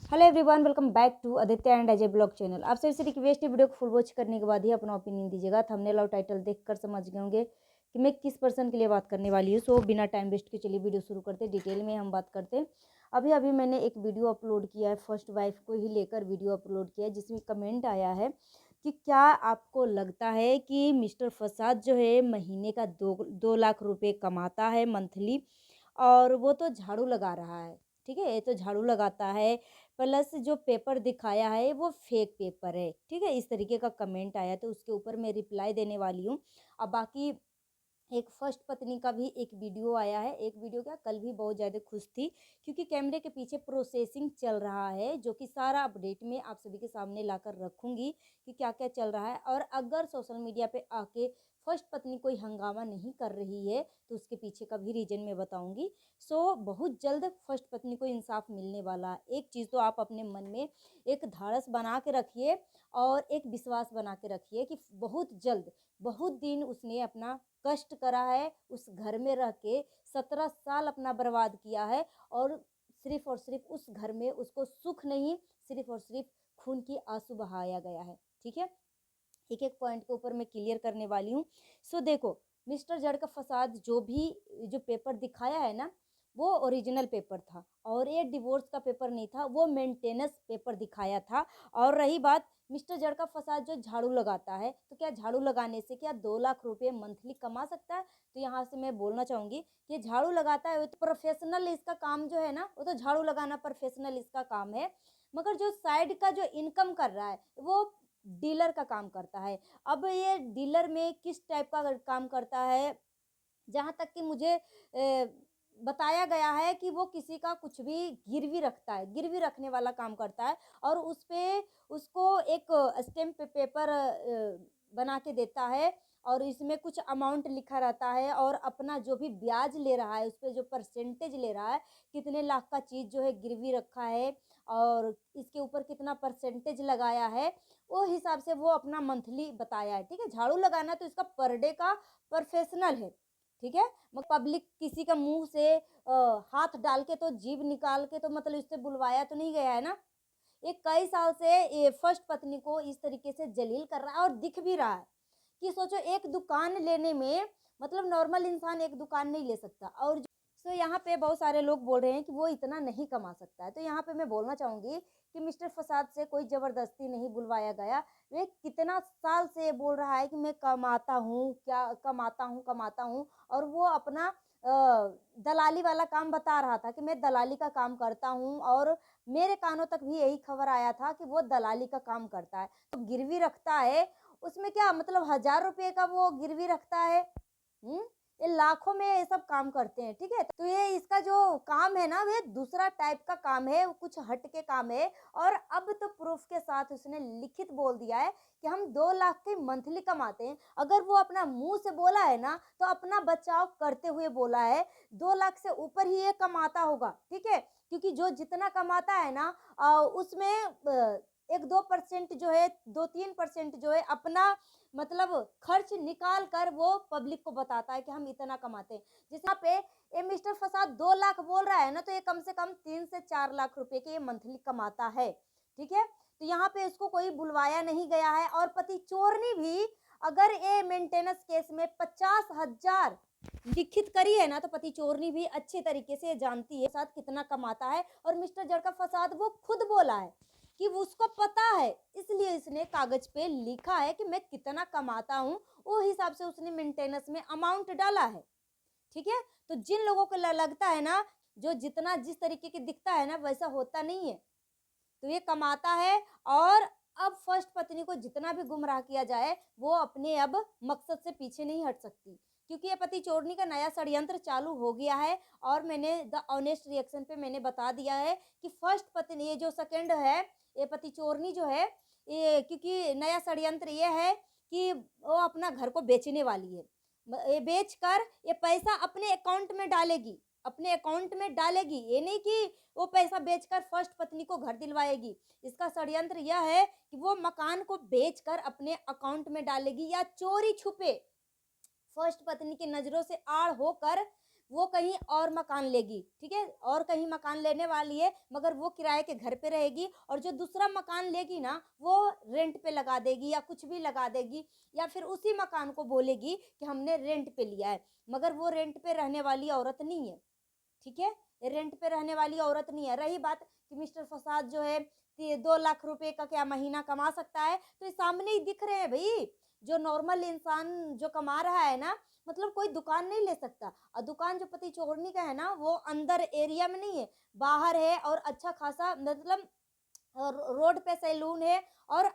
Hello everyone, welcome back to Aditya and Ajay blog channel. आप सभी से रिक्वेस्ट है, वीडियो को फुल वॉच करने के बाद ही अपना ओपिनियन दीजिएगा। थंबनेल और टाइटल देखकर समझ गए होंगे कि मैं किस पर्सन के लिए बात करने वाली हूँ। सो बिना टाइम वेस्ट के चलिए वीडियो शुरू करते हैं। डिटेल में हम बात करते हैं। अभी अभी मैंने एक वीडियो अपलोड किया है, फर्स्ट वाइफ को ही लेकर वीडियो अपलोड किया है, जिसमें कमेंट आया है कि क्या आपको लगता है कि मिस्टर फसाद जो है महीने का 2 लाख रुपये कमाता है मंथली, और वो तो झाड़ू लगा रहा है। ठीक है, ये तो झाड़ू लगाता है, प्लस जो पेपर दिखाया है वो फेक पेपर है। ठीक है, इस तरीके का कमेंट आया, तो उसके ऊपर मैं रिप्लाई देने वाली हूँ। अब बाकी एक फर्स्ट पत्नी का भी एक वीडियो आया है। एक वीडियो क्या, कल भी बहुत ज़्यादा खुश थी क्योंकि कैमरे के पीछे प्रोसेसिंग चल रहा है, जो कि सारा अपडेट में आप सभी के सामने लाकर रखूंगी कि क्या क्या चल रहा है। और अगर सोशल मीडिया पे आके फर्स्ट पत्नी कोई हंगामा नहीं कर रही है तो उसके पीछे का भी रीजन मैं बताऊंगी। सो बहुत जल्द फर्स्ट पत्नी को इंसाफ मिलने वाला है। एक चीज़ तो आप अपने मन में एक धाड़स बना के रखिए और एक विश्वास बना के रखिए कि बहुत जल्द, बहुत दिन उसने अपना कष्ट करा है, उस घर में रह के 17 साल अपना बर्बाद किया है, और सिर्फ उस घर में उसको सुख नहीं, सिर्फ और सिर्फ खून की आंसू बहाया गया है। ठीक है, एक एक पॉइंट के ऊपर मैं क्लियर करने वाली हूँ। सो देखो, मिस्टर जड़ का फसाद जो पेपर दिखाया है ना, वो ओरिजिनल पेपर था, और ये डिवोर्स का पेपर नहीं था, वो मेंटेनेंस पेपर दिखाया था। और रही बात मिस्टर जड़ का फसाद जो झाड़ू लगाता है, तो क्या झाड़ू लगाने से क्या 2 लाख रुपए मंथली कमा सकता है? तो यहाँ से मैं बोलना चाहूंगी कि झाड़ू लगाता है वो तो प्रोफेशनल, इसका काम जो है ना, वो तो झाड़ू लगाना प्रोफेशनल इसका काम है। मगर जो साइड का जो इनकम कर रहा है वो डीलर का काम करता है। अब ये डीलर में किस टाइप का काम करता है, जहाँ तक कि मुझे बताया गया है कि वो किसी का कुछ भी गिरवी रखता है, गिरवी रखने वाला काम करता है, और उस पे उसको एक स्टैम्प पेपर बना के देता है, और इसमें कुछ अमाउंट लिखा रहता है, और अपना जो भी ब्याज ले रहा है उस पर जो परसेंटेज ले रहा है, कितने लाख का चीज़ जो है गिरवी रखा है और इसके ऊपर कितना परसेंटेज लगाया है, वो हिसाब से वो अपना मंथली बताया है। ठीक है, झाड़ू लगाना तो इसका पर डे का प्रोफेशनल है। ठीक है, पब्लिक किसी का मुंह से हाथ डाल के तो जीभ निकाल के तो मतलब इससे बुलवाया तो नहीं गया है ना। ये कई साल से ये फर्स्ट पत्नी को इस तरीके से जलील कर रहा है, और दिख भी रहा है कि सोचो एक दुकान लेने में मतलब नॉर्मल इंसान एक दुकान नहीं ले सकता। और सो यहाँ पे बहुत सारे लोग बोल रहे हैं कि वो इतना नहीं कमा सकता है। तो यहाँ पे मैं बोलना चाहूंगी कि मिस्टर फसाद से कोई जबरदस्ती नहीं बुलवाया गया। वे कितना साल से बोल रहा है कि मैं कमाता हूँ, क्या कमाता हूँ, और वो अपना दलाली वाला काम बता रहा था कि मैं दलाली का काम करता हूँ, और मेरे कानों तक भी यही खबर आया था कि वो दलाली का काम करता है। तो गिरवी रखता है, उसमें क्या मतलब 1000 रुपये का वो गिरवी रखता है। ये लाखों में ये सब काम करते हैं। ठीक है, तो ये इसका जो काम है ना, वे दूसरा टाइप का काम है, कुछ हट के काम है। और अब तो प्रूफ के साथ उसने लिखित बोल दिया है कि हम 2 लाख के मंथली कमाते हैं। अगर वो अपना मुंह से बोला है ना, तो अपना बचाव करते हुए बोला है। 2 लाख से ऊपर ही ये कमाता होगा। ठीक है, क्योंकि जो जितना कमाता है ना, उसमें 1-2% जो है, 2-3% जो है अपना मतलब खर्च निकाल कर वो पब्लिक को बताता है कि हम इतना कमाते हैं। जिस यहाँ पे ये मिस्टर फसाद 2 लाख बोल रहा है ना, तो ये कम से कम 3 से 4 लाख रुपए के ये मंथली कमाता है। ठीक है, तो यहाँ पे इसको कोई बुलवाया नहीं गया है। और पति चोरनी भी अगर ये मेंटेनेंस केस में 50,000 लिखित करी है ना, तो पति चोरनी भी अच्छे तरीके से जानती है साथ कितना कमाता है। और मिस्टर जड़का फसाद वो खुद बोला है कि उसको पता है, इसलिए इसने कागज पे लिखा है कि मैं कितना कमाता हूँ, वो हिसाब से उसने मेंटेनेंस में अमाउंट डाला है। ठीक है, तो जिन लोगों को लगता है ना, जो जितना जिस तरीके की दिखता है ना वैसा होता नहीं है, तो ये कमाता है। और अब फर्स्ट पत्नी को जितना भी गुमराह किया जाए, वो अपने अब मकसद से पीछे नहीं हट सकती, क्योंकि ये पति चोरनी का नया षड्यंत्र चालू हो गया है। और मैंने द ऑनेस्ट रिएक्शन पे मैंने बता दिया है कि फर्स्ट पत्नी, ये जो सेकंड है, ये पति चोरनी जो है, ये क्योंकि नया षड्यंत्र ये है कि वो अपना घर को बेचने वाली है। ये बेच कर ये पैसा अपने अकाउंट में डालेगी, अपने अकाउंट में डालेगी। ये नहीं कि वो पैसा बेचकर फर्स्ट पत्नी को घर दिलवाएगी। इसका षड्यंत्र यह है कि वो मकान को बेचकर अपने अकाउंट में डालेगी, या चोरी छुपे फर्स्ट पत्नी की नजरों से आड़ होकर वो कहीं और मकान लेगी, ठीक है, और कहीं मकान लेने वाली है, मगर वो किराए के घर पे रहेगी, और जो दूसरा मकान लेगी ना वो रेंट पे लगा देगी या कुछ भी लगा देगी, या फिर उसी मकान को बोलेगी कि हमने रेंट पे लिया है, मगर वो रेंट पे रहने वाली औरत नहीं है, ठीक है, रेंट पे रहने वाली औरत नहीं है। रही बात कि मिस्टर फसाद जो है 2 लाख रुपए का क्या महीना कमा सकता है, तो ये सामने ही दिख रहे हैं भाई, जो नॉर्मल इंसान जो कमा रहा है ना, मतलब कोई दुकान नहीं ले सकता। और दुकान जो पति चोरनी का है ना, वो अंदर एरिया में नहीं है, बाहर है, और अच्छा खासा मतलब रोड पे सैलून है, और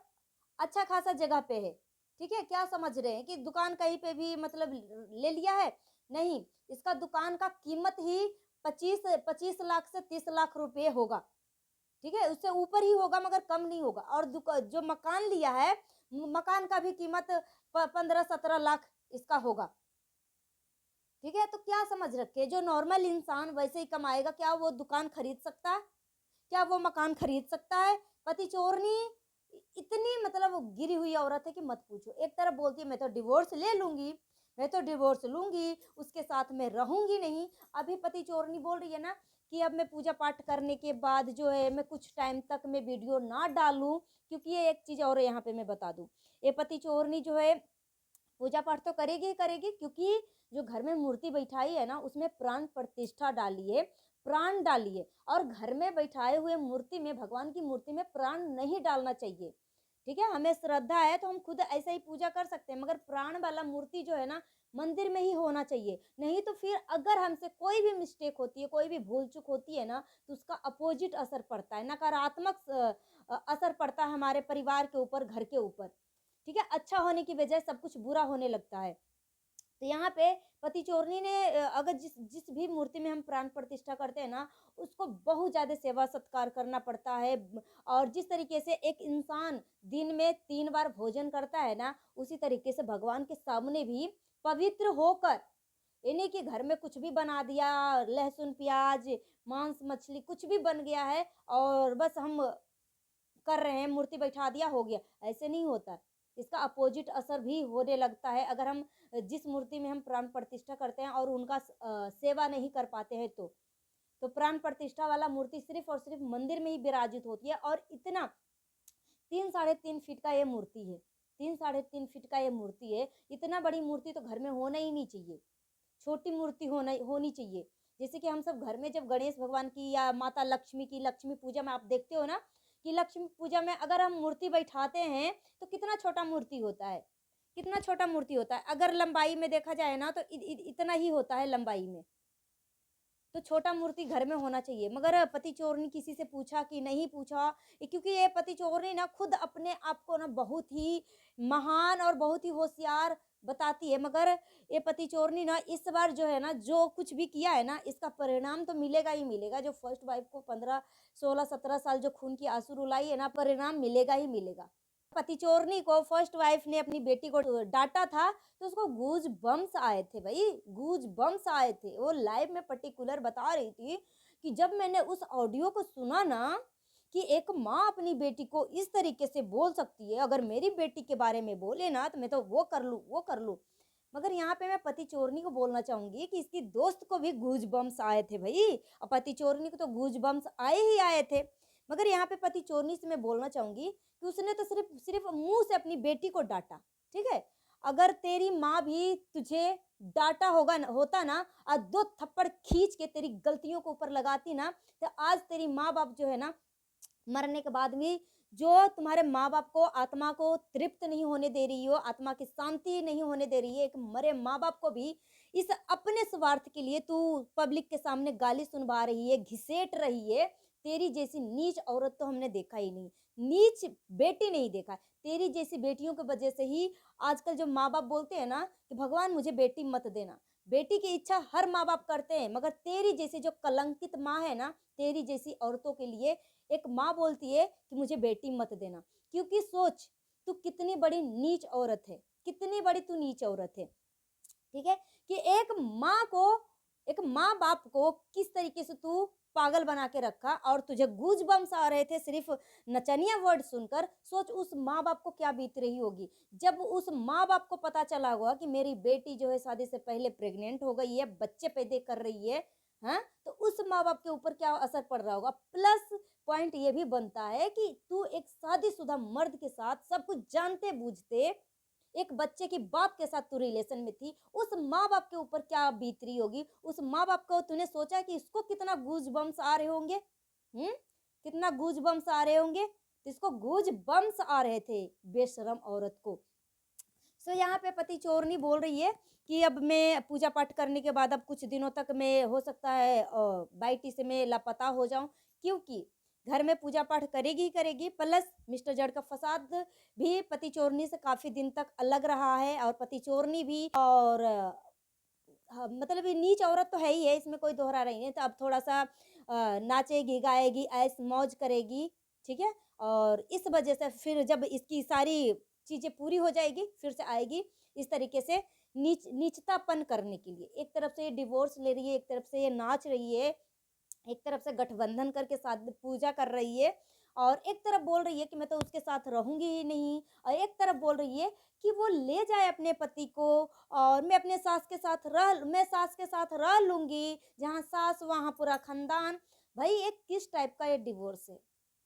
अच्छा खासा जगह पे है, ठीक है। क्या समझ रहे हैं कि दुकान कहीं पे भी मतलब ले लिया है? नहीं, इसका दुकान का कीमत ही 25 लाख से 30 लाख रुपए होगा, ठीक है, उससे ऊपर ही होगा, मगर कम नहीं होगा। और जो मकान लिया है, मकान का भी कीमत 15-17 लाख इसका होगा, ठीक है। तो क्या समझ रखे, जो नॉर्मल इंसान वैसे ही कमाएगा, क्या वो दुकान खरीद सकता है? क्या वो मकान खरीद सकता है? पति चोरनी इतनी मतलब गिरी हुई औरत है कि मत पूछो। एक तरफ बोलती है मैं तो डिवोर्स ले लूंगी, मैं तो डिवोर्स लूंगी, उसके साथ में रहूंगी नहीं। अभी पति चोरनी बोल रही है ना कि अब मैं पूजा पाठ करने के बाद जो है मैं कुछ टाइम तक मैं वीडियो ना डालूं, क्योंकि ये एक चीज और यहाँ पे मैं बता दूं, ये पति चोरनी जो है पूजा पाठ तो करेगी ही करेगी, क्योंकि जो घर में मूर्ति बैठाई है ना उसमें प्राण प्रतिष्ठा डाली है, प्राण डाली है, और घर में बैठाए हुए मूर्ति में, भगवान की मूर्ति में प्राण नहीं डालना चाहिए, ठीक है। हमें श्रद्धा है तो हम खुद ऐसे ही पूजा कर सकते हैं, मगर प्राण वाला मूर्ति जो है ना मंदिर में ही होना चाहिए। नहीं तो फिर अगर हमसे कोई भी मिस्टेक होती है, कोई भी भूल चूक होती है ना, तो उसका अपोजिट असर पड़ता है, नकारात्मक असर पड़ता है हमारे परिवार के ऊपर, घर के ऊपर, ठीक है। अच्छा होने की वजह सब कुछ बुरा होने लगता है। तो यहाँ पे पति चोरनी ने अगर जिस जिस भी मूर्ति में हम प्राण प्रतिष्ठा करते हैं ना, उसको बहुत ज्यादा सेवा सत्कार करना पड़ता है। और जिस तरीके से एक इंसान दिन में 3 बार भोजन करता है ना, उसी तरीके से भगवान के सामने भी पवित्र होकर, इन्हीं के घर में कुछ भी बना दिया, लहसुन प्याज मांस मछली कुछ भी बन गया है, और बस हम कर रहे हैं, मूर्ति बैठा दिया हो गया, ऐसे नहीं होता। इसका अपोजिट असर भी होने लगता है अगर हम जिस मूर्ति में हम प्राण प्रतिष्ठा करते हैं और उनका सेवा नहीं कर पाते हैं तो प्राण प्रतिष्ठा वाला मूर्ति सिर्फ और सिर्फ मंदिर में ही विराजित होती है। और इतना 3-3.5 फीट का ये मूर्ति है, 3-3.5 फीट का ये मूर्ति है। इतना बड़ी मूर्ति तो घर में होना ही नहीं चाहिए, छोटी मूर्ति होनी चाहिए। जैसे कि हम सब घर में जब गणेश भगवान की या माता लक्ष्मी की लक्ष्मी पूजा में आप देखते हो ना, कि लक्ष्मी पूजा में अगर हम मूर्ति बैठाते हैं तो कितना छोटा मूर्ति होता है, कितना छोटा मूर्ति होता है। अगर लंबाई में देखा जाए ना तो इतना ही होता है लंबाई में, तो छोटा मूर्ति घर में होना चाहिए। मगर पति चोरनी किसी से पूछा कि नहीं पूछा, क्योंकि ये पति चोरनी ना खुद अपने आप को ना बहुत ही महान और बहुत ही होशियार बताती है, मगर ये पति चोरनी ना इस बार जो है ना जो कुछ भी किया है ना, इसका परिणाम तो मिलेगा ही मिलेगा। जो फर्स्ट वाइफ को 15-16-17 साल जो खून की आंसू रुलाई है ना, परिणाम मिलेगा ही मिलेगा। पति चोरनी को फर्स्ट वाइफ ने अपनी बेटी को डांटा था तो उसको गूज बम्स आए थे भाई, गूज बम्स आए थे। वो लाइव में पर्टिकुलर बता रही थी कि जब मैंने उस ऑडियो को सुना ना कि एक माँ अपनी बेटी को इस तरीके से बोल सकती है, अगर मेरी बेटी के बारे में बोले ना तो मैं तो वो कर लूँ वो कर लूँ। मगर यहाँ पे मैं पति चोरनी को बोलना चाहूंगी कि इसकी दोस्त को भी गूज बम्स आए थे भाई, और पति चोरनी को तो गूज बम्स आए ही आए थे। मगर यहाँ पे पति चोरनी से मैं बोलना चाहूंगी कि उसने तो सिर्फ सिर्फ मुंह से अपनी बेटी को डांटा, ठीक है। अगर तेरी माँ भी तुझे डांटा होता ना, और 2 थप्पड़ खींच के तेरी गलतियों को ऊपर लगाती ना, तो आज तेरी माँ बाप जो है ना मरने के बाद भी जो तुम्हारे माँ बाप को आत्मा को तृप्त नहीं होने दे रही हो, आत्मा की शांति नहीं होने दे रही है, एक मरे माँ बाप को भी इस अपने स्वार्थ के लिए तू पब्लिक के सामने गाली सुनवा रही है, घिसेट रही है। तेरी जैसी नीच औरत तो हमने देखा ही नहीं, नीच बेटी नहीं देखा। तेरी जैसी बेटियों की वजह से ही आजकल जो माँ बाप बोलते हैं ना कि भगवान मुझे बेटी मत देना, बेटी की इच्छा हर माँ बाप करते हैं, मगर तेरी जैसी जो कलंकित माँ है ना, तेरी जैसी औरतों के लिए एक माँ बोलती है कि मुझे बेटी मत देना। क्योंकि सोच तू कितनी बड़ी नीच औरत है, कितनी बड़ी तू नीच औरत है, ठीक है। कि एक माँ बाप को किस तरीके से तू पागल बना के रखा और तुझे गूज बम्स आ रहे थे सिर्फ नचनिया वर्ड सुनकर। सोच उस माँ बाप को क्या बीत रही होगी जब उस माँ बाप को पता चला होगा कि मेरी बेटी जो है शादी से पहले प्रेग्नेंट हो गई है, बच्चे पैदा कर रही है। हाँ, तो उस माँ बाप के ऊपर क्या असर पड़ रहा होगा। प्लस पॉइंट ये भी बनता है कि तू एक शादीशुदा मर्द के साथ सब कुछ जानते बूझते एक बच्चे की बाप के साथ तू रिलेशन में थी, उस माँ बाप के ऊपर क्या बीत रही होगी। उस माँ बाप को तूने सोचा कि इसको कितना गूज बम्स आ रहे होंगे, कितना गूज बम्स आ रहे होंगे। तो इसको गूज बम्स आ रहे थे बेशरम औरत को। सो यहाँ पे पति चोरनी बोल रही है कि अब मैं पूजा पाठ करने के बाद अब कुछ दिनों तक मैं हो सकता है बाइटी से मैं लापता हो जाऊं, क्योंकि घर में पूजा पाठ करेगी ही करेगी। प्लस मिस्टर जड़ का फसाद भी पति चोरनी से काफी दिन तक अलग रहा है और पति चोरनी भी और हाँ, मतलब ये नीच औरत तो है ही है, इसमें कोई दोहरा नहीं है। तो अब थोड़ा सा नाचेगी गाएगी ऐश मौज करेगी, ठीक है। और इस वजह से फिर जब इसकी सारी चीजें पूरी हो जाएगी फिर से आएगी इस तरीके से नीचतापन करने के लिए। एक तरफ से ये डिवोर्स ले रही है, एक तरफ से ये नाच रही है, एक तरफ से गठबंधन करके साथ पूजा कर रही है और एक तरफ बोल रही है कि मैं तो उसके साथ रहूंगी ही नहीं, और एक तरफ बोल रही है कि वो ले जाए अपने पति को और मैं अपने सास के साथ रह लूंगी, जहाँ सास वहाँ पूरा खानदान। भाई एक किस टाइप का ये डिवोर्स है,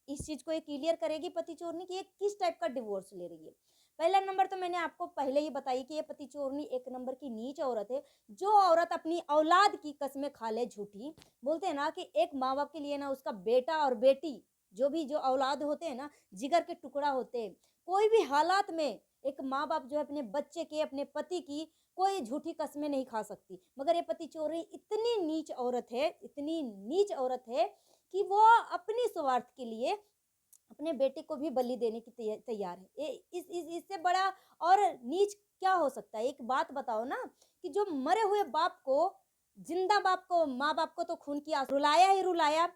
इस चीज को ये क्लियर करेगी पति चोरनी कि ये किस टाइप का डिवोर्स ले रही है। पहला नंबर तो मैंने आपको पहले ही बताई कि ये पति चोरनी एक नंबर की नीच औरत है। जो औरत अपनी औलाद की कसमें खा ले झूठी, बोलते हैं ना कि एक माँ बाप के लिए ना उसका बेटा और बेटी जो औलाद होते हैं ना जिगर के टुकड़ा होते हैं। कोई भी हालात में एक माँ बाप जो है अपने बच्चे के अपने पति की कोई झूठी कस्में नहीं खा सकती। मगर ये पति चोरी इतनी नीच औरत है, इतनी नीच औरत है कि वो अपनी स्वार्थ के लिए अपने बेटे को भी बलि देने की तैयार है। इससे बड़ा और नीच क्या हो सकता है। एक बात बताओ ना कि जो मरे हुए बाप को, जिंदा बाप को, माँ बाप को तो खून की आंसू रुलाया ही रुलाया,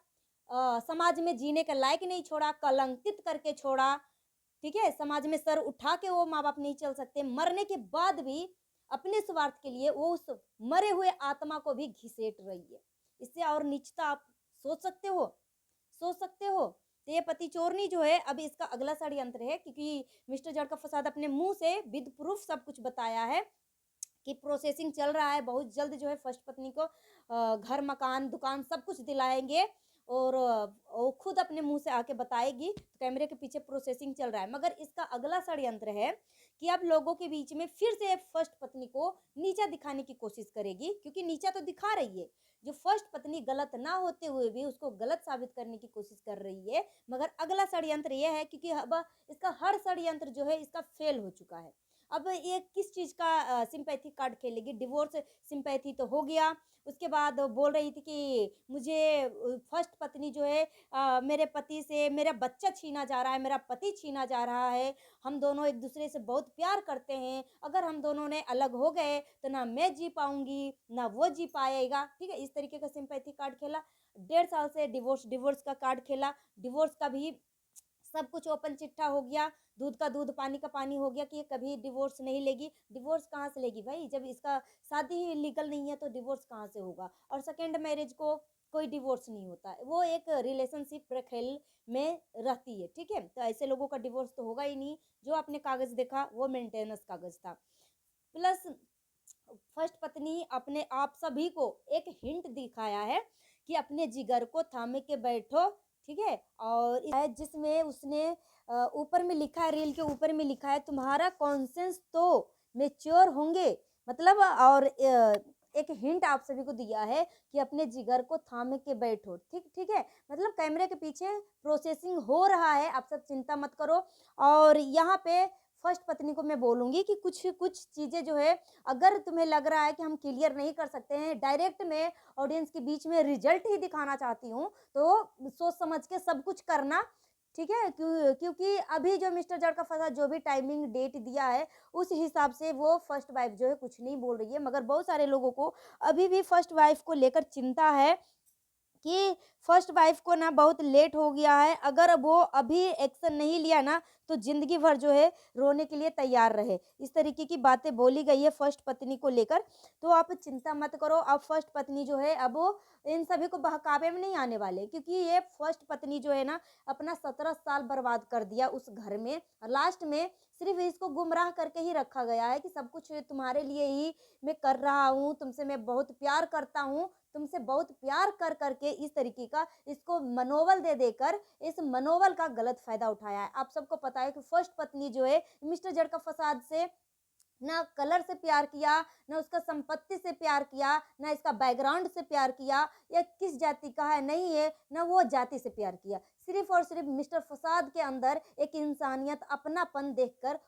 समाज में जीने का लायक नहीं छोड़ा, कलंकित करके छोड़ा, ठीक है। समाज में सर उठा के वो माँ बाप नहीं चल सकते। मरने के बाद भी अपने स्वार्थ के लिए वो उस मरे हुए आत्मा को भी घिसेट रही है। इससे और नीचता आप सोच सकते हो, सोच सकते हो। तो ये पति चोरनी जो है अब इसका अगला षड्यंत्र है, क्योंकि मिस्टर जड़ का फसाद अपने मुंह से विद प्रूफ सब कुछ बताया है कि प्रोसेसिंग चल रहा है, बहुत जल्द जो है फर्स्ट पत्नी को घर मकान दुकान सब कुछ दिलाएंगे और वो खुद अपने मुंह से आके बताएगी। तो कैमरे के पीछे प्रोसेसिंग चल रहा है। मगर इसका अगला षड्यंत्र है कि अब लोगों के बीच में फिर से फर्स्ट पत्नी को नीचा दिखाने की कोशिश करेगी, क्योंकि नीचा तो दिखा रही है। जो फर्स्ट पत्नी गलत ना होते हुए भी उसको गलत साबित करने की कोशिश कर रही है। मगर अगला षड्यंत्र यह है, क्योंकि अब इसका हर षड्यंत्र जो है इसका फेल हो चुका है। अब ये किस चीज का सिंपैथी कार्ड खेलेगी। डिवोर्स सिंपैथी तो हो गया, उसके बाद बोल रही थी कि मुझे फर्स्ट पत्नी जो है मेरे पति से मेरा बच्चा छीना जा रहा है, मेरा पति छीना जा रहा है, हम दोनों एक दूसरे से बहुत प्यार करते हैं, अगर हम दोनों ने अलग हो गए तो ना मैं जी पाऊंगी ना वो जी पाएगा, ठीक है। इस तरीके का सिंपैथी कार्ड खेला। 1.5 साल से डिवोर्स का कार्ड खेला। डिवोर्स का भी सब कुछ ओपन चिट्ठा हो गया, दूध का दूध पानी का पानी हो गया कि ये कभी डिवोर्स नहीं लेगी। डिवोर्स कहाँ से लेगी भाई, जब इसका शादी ही लीगल नहीं है तो डिवोर्स कहाँ से होगा। और सेकेंड मैरिज को कोई डिवोर्स नहीं होता, वो एक रिलेशनशिप रखेल में रहती है, ठीक है। तो ऐसे लोगों का डिवोर्स तो होगा ही नहीं। जो आपने कागज देखा वो मेंटेनेंस कागज था। प्लस फर्स्ट पत्नी अपने आप सभी को एक हिंट दिखाया है कि अपने जिगर को थामे के बैठो, ठीक है। और जिसमें उसने ऊपर में लिखा है, रील के ऊपर में लिखा है तुम्हारा कॉन्सेंस तो मेच्योर होंगे, मतलब और एक हिंट आप सभी को दिया है कि अपने जिगर को थामे के बैठो, ठीक है। मतलब कैमरे के पीछे प्रोसेसिंग हो रहा है, आप सब चिंता मत करो। और यहाँ पे फर्स्ट पत्नी को मैं बोलूंगी कि कुछ कुछ चीजें जो है अगर तुम्हें लग रहा है कि हम क्लियर नहीं कर सकते हैं, डायरेक्ट में ऑडियंस के बीच में रिजल्ट ही दिखाना चाहती हूँ, तो सोच समझ के सब कुछ करना, ठीक है। क्योंकि अभी जो मिस्टर जड़ का फंसा जो भी टाइमिंग डेट दिया है उस हिसाब से वो फर्स्ट वाइफ जो है कुछ नहीं बोल रही है। मगर बहुत सारे लोगों को अभी भी फर्स्ट वाइफ को लेकर चिंता है कि फर्स्ट वाइफ को ना बहुत लेट हो गया है, अगर वो अभी एक्शन नहीं लिया ना तो जिंदगी भर जो है रोने के लिए तैयार रहे। इस तरीके की बातें बोली गई है फर्स्ट पत्नी को लेकर। तो आप चिंता मत करो, अब फर्स्ट पत्नी जो है अब वो इन सभी को बहकावे में नहीं आने वाले, क्योंकि ये फर्स्ट पत्नी जो है ना अपना 17 साल बर्बाद कर दिया उस घर में। लास्ट में सिर्फ इसको गुमराह करके ही रखा गया है कि सब कुछ तुम्हारे लिए ही मैं कर रहा हूँ, तुमसे मैं बहुत प्यार करता हूँ, तुमसे बहुत प्यार कर करके इस तरीके का इसको मनोबल दे देकर इस मनोबल का गलत फायदा उठाया है। आप सबको पता है कि फर्स्ट पत्नी जो है मिस्टर जड़का फसाद से ना कलर से प्यार किया, ना उसका संपत्ति से प्यार किया, ना इसका बैकग्राउंड से प्यार किया, या किस जाति का है नहीं है, ना वो जाति से प्यार किया। सिर्फ और सिर्फ मिस्टर फसाद के अंदर एक इंसानियत, अपनापन देखकर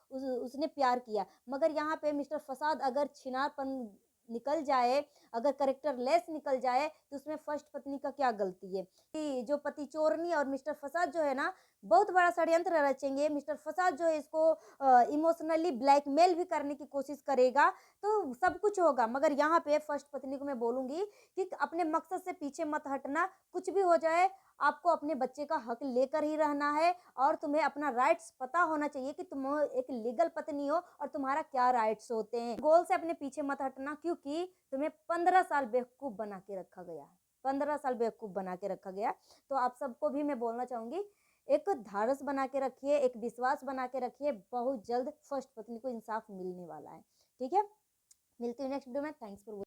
उसने प्यार किया। मगर यहाँ पे मिस्टर फसाद अगर छिनारपन निकल जाए, अगर करेक्टर लेस निकल जाए, तो उसमें फर्स्ट पत्नी का क्या गलती है कि जो पति चोरनी और मिस्टर फसाद जो है ना बहुत बड़ा षड्यंत्र रचेंगे। मिस्टर फसाद जो है इसको इमोशनली ब्लैकमेल भी करने की कोशिश करेगा, तो सब कुछ होगा। मगर यहाँ पे फर्स्ट पत्नी को मैं बोलूंगी कि अपने मकसद से पीछे मत हटना, कुछ भी हो जाए आपको अपने बच्चे का हक लेकर ही रहना है, और तुम्हें अपना राइट्स पता होना चाहिए कि तुम एक लीगल पत्नी हो और तुम्हारा क्या राइट्स होते हैं। गोल से अपने पीछे मत हटना, क्योंकि तुम्हें 15 साल बेवकूफ बना के रखा गया है, 15 साल बेवकूफ बना के रखा गया। तो आप सबको भी मैं बोलना चाहूंगी, एक धारस बना के रखिए, एक विश्वास बना के रखिए, बहुत जल्द फर्स्ट पत्नी को इंसाफ मिलने वाला है। ठीक है, मिलती हूँ नेक्स्ट वीडियो में। Thanks for